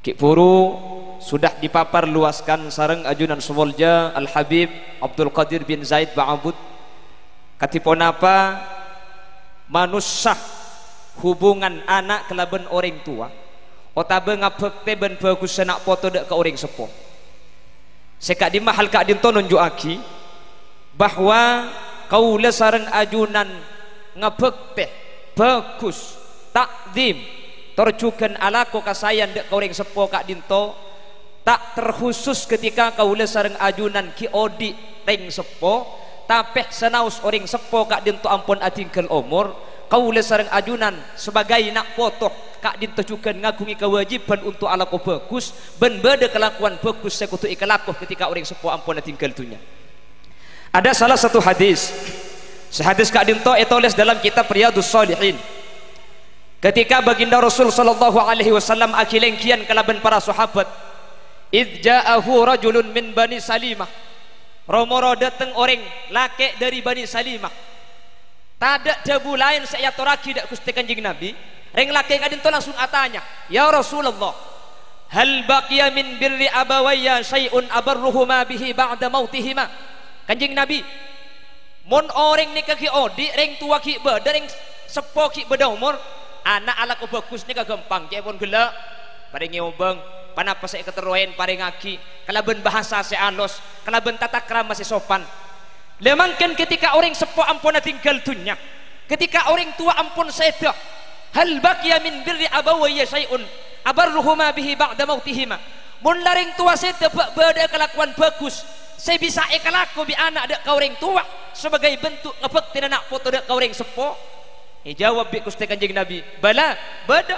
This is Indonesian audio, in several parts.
Ki puru sudah dipapar luaskan sareng ajunan Sumolja Al Habib Abdul Qadir bin Zaid Ba'abud katipun apa manusah hubungan anak kelaban orang tua otabe ngapekte ben bagus senak foto dek ke orang sepuh sekak di mahal kak dinto nunjuk aki bahwa kaula sareng ajunan ngapekte bagus takdim terjukan alako kasayan dek ke orang sepuh kak dinto tak terkhusus ketika kaula sareng ajunan ki odi teng sepo tapeh senaus orang sepo kak dinto ampun atingkel umur kaula sareng ajunan sebagai nak potoh kak dinto juga ngagungi kewajiban untuk alako bagus ben beda kelakuan bagus sekutu ikalakoh ketika orang sepo ampun atingkel dunia. Ada salah satu hadis sehadis kak dinto etoles dalam kitab Riyadhus Shalihin ketika baginda Rasul sallallahu alaihi wasallam akilengkian kelaban para sahabat idh ja'ahu rajulun min Bani Salimah romoro dateng orang laki dari Bani Salimah tada jabu lain saya toraki dak Gusti Kanjeng Nabi reng laki kadin to langsung atanya ya Rasulullah hal baqiya min birri abawayya syai'un abarruhuma bihi ba'da mautihima. Kanjeng Nabi mon orang nikah ki odi reng tua ki beda reng sepo ki beda umur anak ala ko bagus nikah gampang cepon gelak paring ngobeng panapa saya keteruain paring aki kalaban bahasa saya alus kalaban tata krama saya sopan lemangkan ketika orang sepo ampun tinggal dunia ketika orang tua ampun sedah hal baqiya min birri abawayya syai'un abarruhuma bihi ba'da mautihima mun laring tua sedah beda kelakuan bagus saya bisa ikalaku bi anak dek ka orang tua sebagai bentuk ngepekti anak foto dek ka orang sepo jawab bi Gusti Kanjeng Nabi bala beda.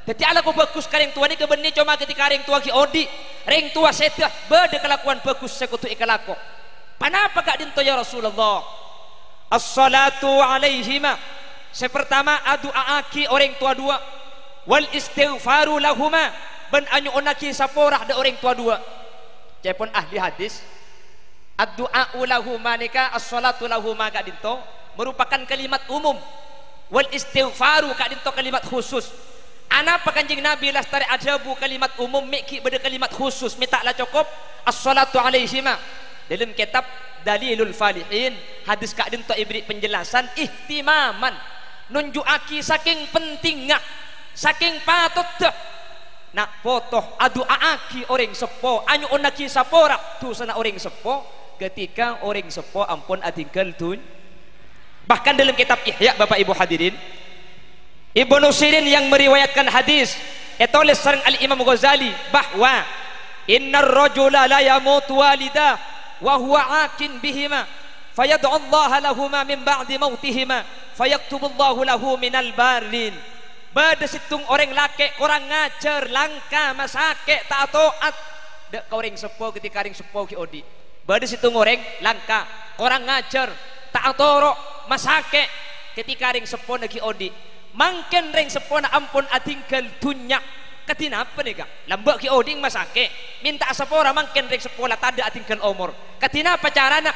Jadi ala ko bagus kareng tua ni kebenih cuma ketika kareng tua ki odi reng tua sedah beda kelakuan bagus sekutu ikalako. Panapa kak dinto ya Rasulullah? As-salatu alaihima. Sepertama adua aki orang tua dua wal istighfaru lahuma ben anyu onaki saporah de orang tua dua. Cepon ahli hadis ad-du'a lahuma nika as-salatu lahuma kak dinto merupakan kalimat umum wal istighfaru kak dinto kalimat khusus. Anapa Kanjeng Nabi lastari ajabu kalimat umum miki beda kalimat khusus mitaklah cukup as-salatu alaihima dalam kitab Dalilul Falihin hadis kak dinto ibri penjelasan ihtimaman nunjukaki saking pentingnya saking patut nak potoh adu aaki orang sepo anyu onaki saporak tu sana orang sepo ketika orang sepo ampun atinggal tun bahkan dalam kitab Ihya Bapak Ibu hadirin Ibnu Sirin yang meriwayatkan hadis etoles sareng Al-Imam Ghazali bahwa innar rajula la yamutu walidah wa huwa akin bihima fayad'u Allah lahuma min ba'di mautihima fayaktubullahu lahu minal barin. Bada situng orang laki orang ngajar langka masake tak taat dek orang sepo ketika ring sepo ki odi bada situng orang langka orang ngajar tak toro masake ketika ring sepo ki odi mangken reng sepona ampun atinggal dunya katina apa nih kak lambak ki oding masake minta sepora mangken reng sepola tada atinggal umur katina apa carana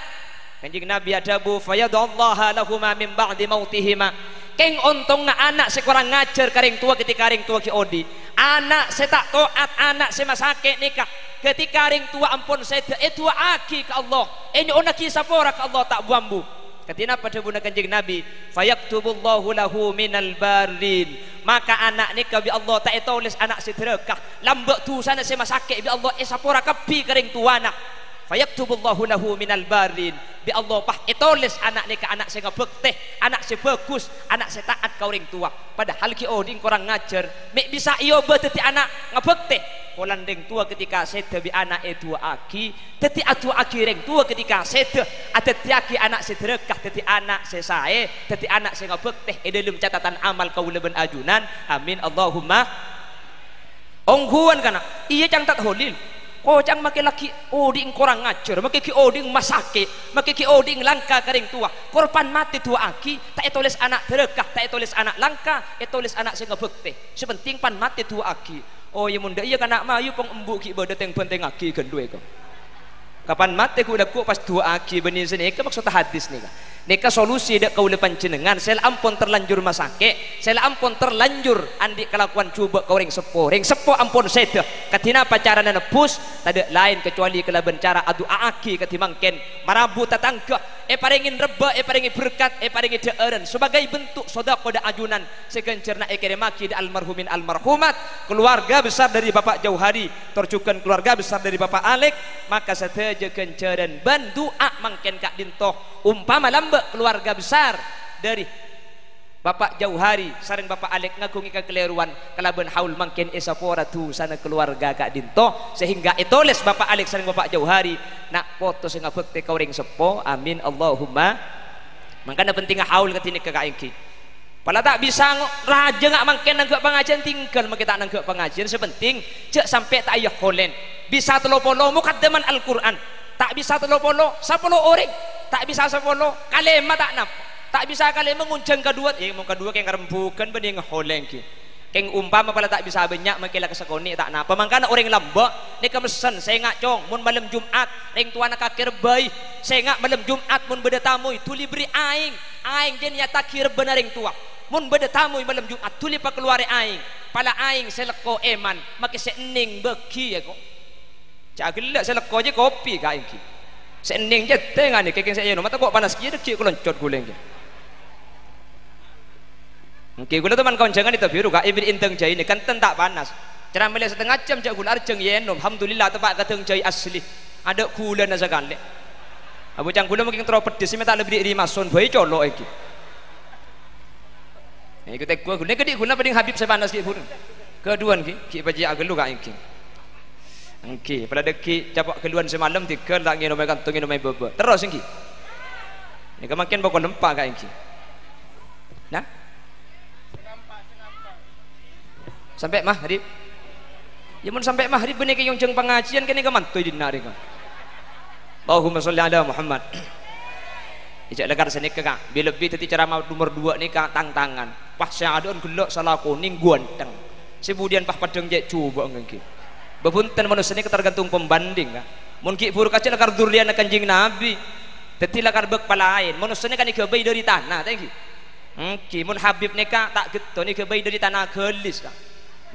Kanjeng Nabi adabu fayadallahu lahuma min ba'di mautihima keng ontong na anak sekurang ngajar kareng tua ketika ring tua ki odi anak se tak taat anak se masake nikah ketika ring tua ampun seda itu aki ke Allah ini onaki sapora ke Allah tak buambu. Katina pada bunda Kanjeng Nabi fayaktubullahu lahu minal barin maka anak ni bi Allah tak tulis anak sedekah lambak tu sana saya masake bi Allah sapora kapi kering tuana fayaktubullahu lahu minal barin bi Allah pah tulis anak ni anak saya ngebekte anak saya bagus anak saya taat ka orang tua padahal ki oding kurang ngajar mek bisa iyo beteti anak ngebekte kolandeng tua ketika seda bi anak itu aki teti atu aki reng tua ketika seda ada tiaki anak sedekah teti anak sesae teti anak saya ngebekte dalam catatan amal kaula ben ajunan amin Allahumma ongguan kana iya cang tat holil kocang make laki oding kurang ngajar make ki oding masake make ki oding langka kering tua korban mati tua aki tak tulis anak sedekah tak tulis anak langka tulis anak sing ngebekte sepenting pan mati tua aki oh ya munda iya kana mayu pong embuk ki bada teng penting aki gendue ko kapan mati ku udah ku pas dua aki benih sini ke maksud hadis nih neka solusi dek kau lepan jenengan saya ampun terlanjur masake saya ampun terlanjur andi kelakuan coba kau ring sepo ampun saya katina pacaran nepus tak ada lain kecuali kelaban cara adu aki katimangken marabu tatangga paringin reba paringin berkat paringin deeren sebagai bentuk sedekah da ajunan sekencerna keremaki da almarhumin almarhumat keluarga besar dari Bapak Jauhari tercukan keluarga besar dari Bapak Alek maka sateja kenceran ban doa mangken kak dintoh umpama lambek keluarga besar dari Bapak Jauhari sareng Bapak Alek ngakungi kekeliruan kalaban haul mangken esapora tu sana keluarga kak dinto sehingga etoles Bapak Alek sareng Bapak Jauhari nak foto sing ngabekte kau ring sepo amin Allahumma mangkana penting haul katini ke kaingki pala tak bisa raja ngak mangken nanggak pengajian tinggal makita nanggak pengajian sepenting cek sampai tak ayah kolen bisa telopolo mukaddaman Al-Quran tak bisa telopolo 10 orang tak bisa 10 kalimat tak bisa kalian menguncang kedua kedua kayak ngerembukan bening holeng ki keng umpama pala tak bisa banyak makila kesakoni tak napa mangkana orang lamba ni kemesen saya ngak cong mun malam Jumat ring tuana kakir bayi saya ngak malam Jumat mun beda tamu tuli beri aing jen nyata kir benar ring tua mun beda tamu malam Jumat tuli pa keluar aing pala aing seleko eman make sening beki ya kok cagilak seleko je kopi ka aing ki sening je tengah ni kekeng saya no mata kok panas ki dek koloncot guleng ki Oke, gula teman kawan jangan itu biru kak ibn inteng jai ini kan tak panas. Cara melihat setengah jam jak gula arjeng yenom. Alhamdulillah tempat kateng jai asli. Ada gula nasa kali. Abu cang gula mungkin terlalu pedes. Saya tak lebih di mason bayi colok lagi. Ini kita gula gula kedik gula paling habib sepanas ki pun. Keduan ki baji agelu kak ini. Oke, pada deki capak keluan semalam tiga tak nginom kantung nginom bebe. Terus ini. Ini kemakin bakal lempak kak ini. Nah. Sampai maghrib ya mun sampai maghrib benih yang jeng pengajian kini kemantoy di nari kan Allahumma sholli ala Muhammad ijak lekar sini kak bila lebih tadi ceramah nomor 2 nih kak tangan pas yang ada on gelok salah kuning guanteng sebudian pas padeng jek coba ngengki bebunten manusia ini ketergantung pembanding kak mungkin buruk aja lekar durian kanjing Nabi tadi lekar bek palain manusia ini kan ikebai dari tanah thank you mun habib nih kak tak gitu nih ikebai dari tanah gelis kak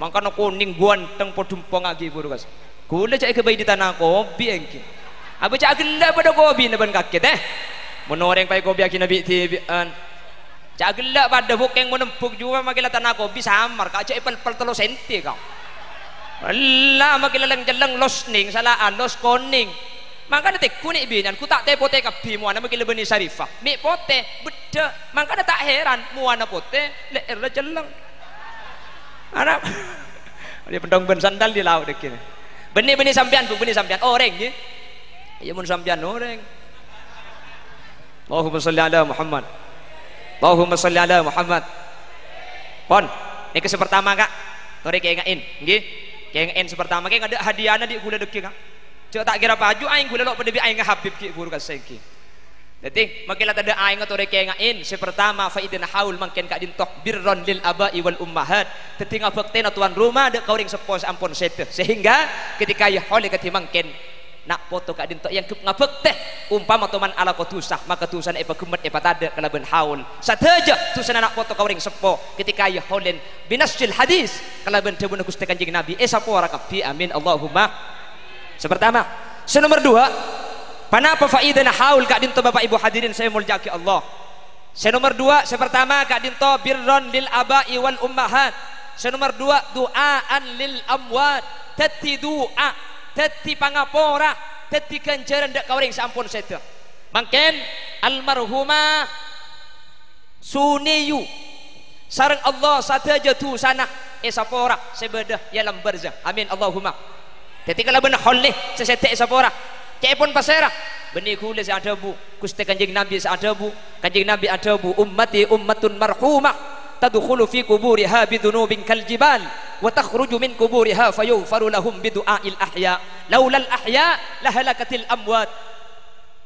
makanya kuning guanteng podumpong lagi burukas gula cak kebayi di tanah kopi engki abu cak gelap pada kopi naban kakek menoreng pai kopi aki nabi tibian cak gelap pada bukeng menempuk juga makilah tanah kopi samar kak cak ipel telo senti kau Allah makilah leng jeleng los ning salah los koning makanya tek kuning binan ku tak tepote kapi muana makilah beni syarifah mi pote beda makanya tak heran muana pote leer la jeleng anak dia pendong ben sandal di laut dekini benih sampean bu benih sampean oreng ya iya mun sampean oreng Allahumma sholli ala Muhammad Allahumma sholli ala Muhammad pon ini ke pertama kak tore kayak ngain nggih kayak ngain sepertama kayak ada hadiahna di gula deki kak cek tak kira baju aing gula lok pada bi aing habib ki guru kasengki detik makilah ada aing atau reke ngain sepertama faidin haul mangken kak dintok birron lil abai wal ummahat teting abekten tuan rumah dek kauring sepos ampun sete sehingga ketika ya hole katimangken nak foto kak dintok yang ngabek teh umpama teman ala kotusah maka tusan epa gemet epa tada kalaban haul sateja tusan anak foto kauring sepo ketika ya holen binasjil hadis kalaban tebuna Gusti Kanjeng Nabi sapo rakabi amin Allahumma sepertama senomor 2 Panapa faidah haul kak dinto Bapak Ibu hadirin saya muljaki Allah. Senomor 2 sepertama kak dinto birron lil abai wal ummahat. Senomor 2 duaan lil amwat. Teti doa, teti pangapora, teti kencaran dak kauring sampun sete. Mangken almarhumah Suniyu sareng Allah sateja tu sana esapora sebedah ya lam barzah. Amin Allahumma. Teti kala benar holeh sesete esapora. Cepon pasera benih kulis ada bu Gusti Kanjeng Nabi ada bu Kanjeng Nabi ada bu ummati ummatun marhumah tadkhulu fi kuburiha bidunubin kal jibal wa takhruju min kuburiha fayughfaru lahum bidu'ail ahya laulal ahya lahalakatil amwat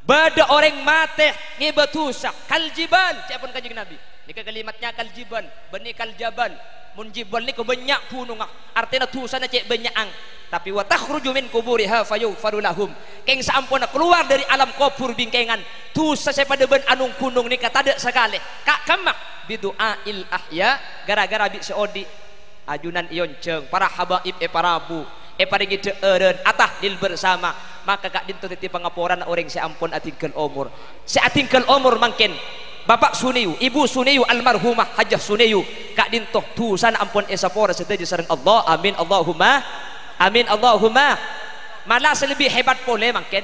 bada orang mati ngibatusa kal jibal cepon Kanjeng Nabi ini kalimatnya kal jibal benih kal jabal mun jibal ni kebanyak gunung artinya tusana cek banyak ang tapi wa takhruju min kuburiha fayughfaru lahum keng saampuna keluar dari alam kubur bingkengan dosa pada ben anung gunung ni kata ada sekali kak kemak bidu'ail ahya gara-gara bi seodi ajunan ionceng para habaib para bu paringi deeureun atah lil bersama maka kak dintu titi pangaporan orang seampun atingkeul umur seatingkeul umur mangkin Bapak Suniyu, Ibu Suniyu almarhumah Hajah Suniyu kak dintoh tusan ampun esapora setuju sareng Allah amin Allahumma amin Allahumma malah selebih hebat pole mangkin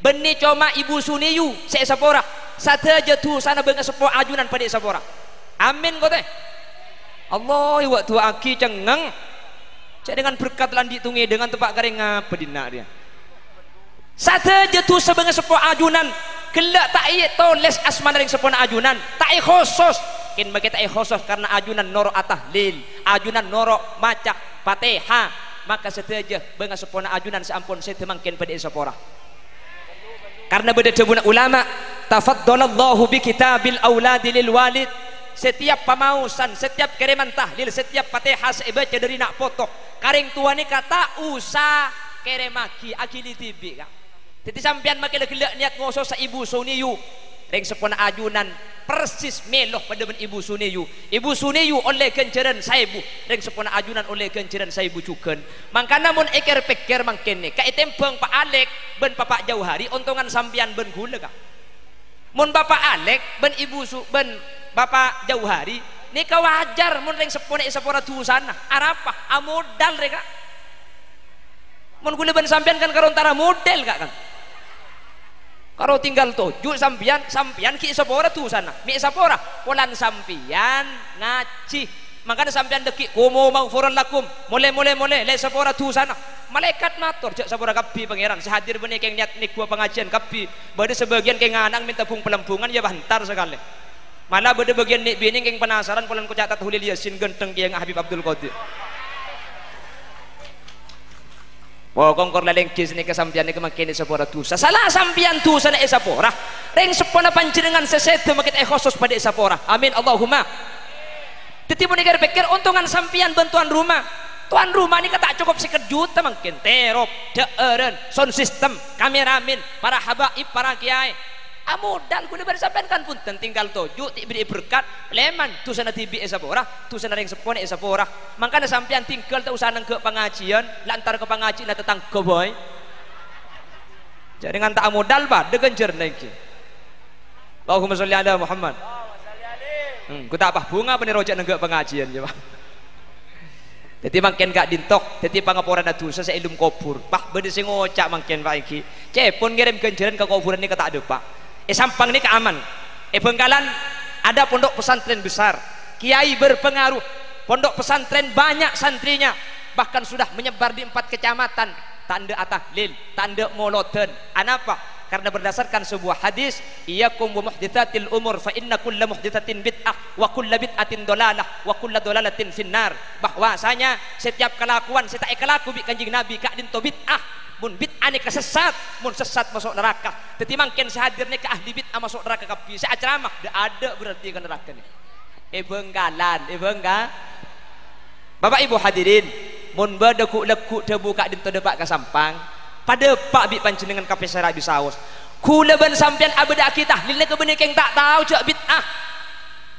benih coma Ibu Suniyu seesapora sateja tusan beunga sepo ajunan pada esapora amin kote Allah waktu aki cengeng cek dengan berkat landi tungi dengan tempat garing apa dina dia sateja tusan beunga sepo ajunan gelak tak iya toles asman ring sepona ajunan tak iya khusus kin bagi tak iya khusus karena ajunan noro atahlil ajunan noro macak Fatihah maka seteja benga sepona ajunan seampun saya temangkin pada sepora karena beda jebuna ulama tafaddalallahu bi kitabil auladi lil walid setiap pamausan setiap kiriman tahlil setiap Fatihah sebaca dari nak potok karing tua ni kata usah keremaki akili tibi kak jadi sampean makin gelak niat ngoso sa Ibu Suniyu ring sepona ajunan persis meloh pada ben Ibu Suniyu oleh kenceran saibu ring sepona ajunan oleh kenceran saibu cuken mangkana mun eker peker mangken ni ka itempeng Pak Alek ben Bapak Jauhari ontongan sampean ben gula ka mun Bapak Alek ben ben Bapak Jauhari ni ka wajar mun ring sepona tusana arapa amodal reka mun gula ben sampean kan karontara model kak kan kalau tinggal tujuh sampian ki sapora tu sana mi sapora polan sampian ngaji makanya sampian deki kumu maghfuran lakum mulai le sapora tu sana malaikat matur jak sapora kapi pangeran sehadir benih keng niat nik gua pengajian kapi bade sebagian keng nganang minta pung pelembungan ya bantar sekali malah bade bagian nik bini keng penasaran polan ku catat hulil yasin genteng kiang Habib Abdul Qadir wah kongkor laleng kis ni kesampian ni kemakin sepora tusa salah sampian tusa na esapora reng sepona panjenengan sesete makit khusus pada esapora amin Allahumma tetipu negara pikir untungan sampian bantuan rumah tuan rumah ni kata cukup sekitar juta mungkin terop deeren sound system kameramen para habaib para kiai amodal kudu bersampean kan pun tinggal tujuh diberi berkat leman tusana tibi esapora tusana ring sepona esapora makanya sampean tinggal tak usah nang ke pengajian lantar ke pengajian tentang keboy jadi dengan tak amodal ba dengan jernih Allahumma sholli ala Muhammad ku tak apa bunga pani rojak nang ke pengajian ya jadi makin gak dintok jadi pangaporan dosa sa ilum kubur pak bede sing ngocak makin pak iki cepon ngirim kenjeran ke kuburan ni kata ada pak sampang ini keaman Bengkalan ada pondok pesantren besar kiai berpengaruh pondok pesantren banyak santrinya bahkan sudah menyebar di 4 kecamatan tanda atahlil tanda moloten anapa karena berdasarkan sebuah hadis iyyakum wa muhditsatil umur fa inna kulla muhditsatin bid'ah wa kulla bid'atin dolalah wa kulla dolalatin finnar bahwasanya setiap kelakuan setiap kelaku bi kanjing Nabi kak dinto bid'ah mun bid'ah ni kesesat mun sesat masuk neraka teti mangken sehadir ni ke ahli bid'ah masuk neraka kapi saya ceramah ada berarti ke neraka ni Bengkalan bengka Bapak Ibu hadirin mun badekuk lekuk debu kak dinto depak ke sampang pada pak bi panjenengan kape sara bisaos kula ban sampean abada kita lilne ke benih keng tak tahu jak bid'ah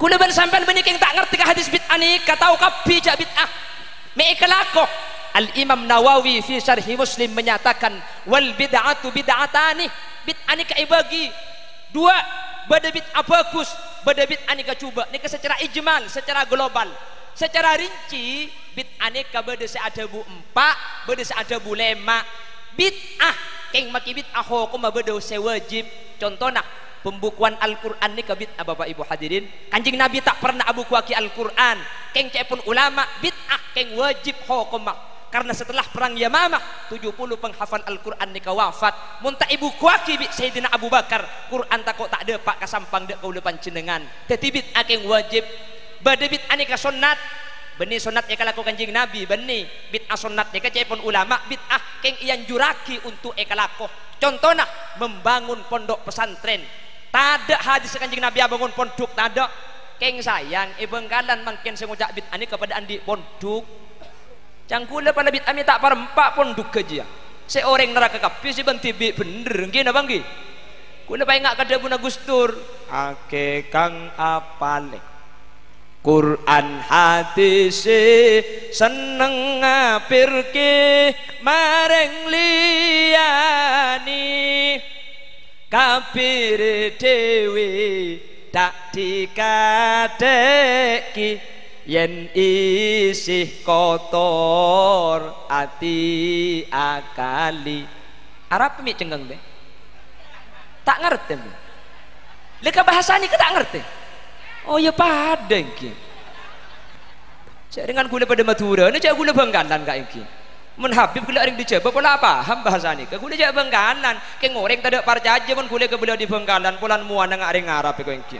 kula ban sampean benih keng tak ngerti ke hadis bid'ah ni ka tahu kapi jak bid'ah me ikelakoh Al-Imam Nawawi fi Syarhi Muslim menyatakan wal bid'atu bid'atani bid'ah ni kaibagi dua bada bid'ah bagus bada bid'ah ni cuba ni secara ijmal secara global secara rinci bid'ah ni bada seada bu 4 bada seada bu 5 bid'ah keng maki bid'ah hukum bada sewajib contohnya pembukuan Al-Quran ni bid'ah Bapak Ibu hadirin kanjing Nabi tak pernah abukuaki Al-Quran keng cepun ulama bid'ah keng wajib hukum karena setelah perang Yamamah 70 penghafal Al-Quran ni wafat munta ibu kuaki bi Sayyidina Abu Bakar Quran takut tak ada pak kasampang dek kau depan jenengan tetapi bid'ah keng wajib bada bid'ah ni ka sunnat benih sunat ya kalau kanjing Nabi benih bid'ah sunat ya kecepon ulama bid'ah keng ian juraki untuk ekalakoh contohnya membangun pondok pesantren tak ada hadis kanjing Nabi bangun pondok tak ada keng sayang Bengkalan mungkin sengucak bid'ah ni kepada andi pondok cangkula pada bit ami tak parempak pon duka dia seorang neraka kapi si banti bener nggih napa nggih kula pae ngak kada pun Agustur ake kang apale Quran hadis seneng ngapirke mareng liyani kapir dewe tak dikadeki yen isih kotor ati akali Arab mi cenggeng deh tak ngerti leka bahasa ini tak ngerti oh ya pada iki saya dengan gula pada Madura ini cak gula Bangkalan kak iki men Habib gula ring dicoba pola paham bahasa ini ke gula cak Bangkalan ke ngoreng tak ada parcaja pun gula ke beliau di Bangkalan polan muana ngak ring Arab kok iki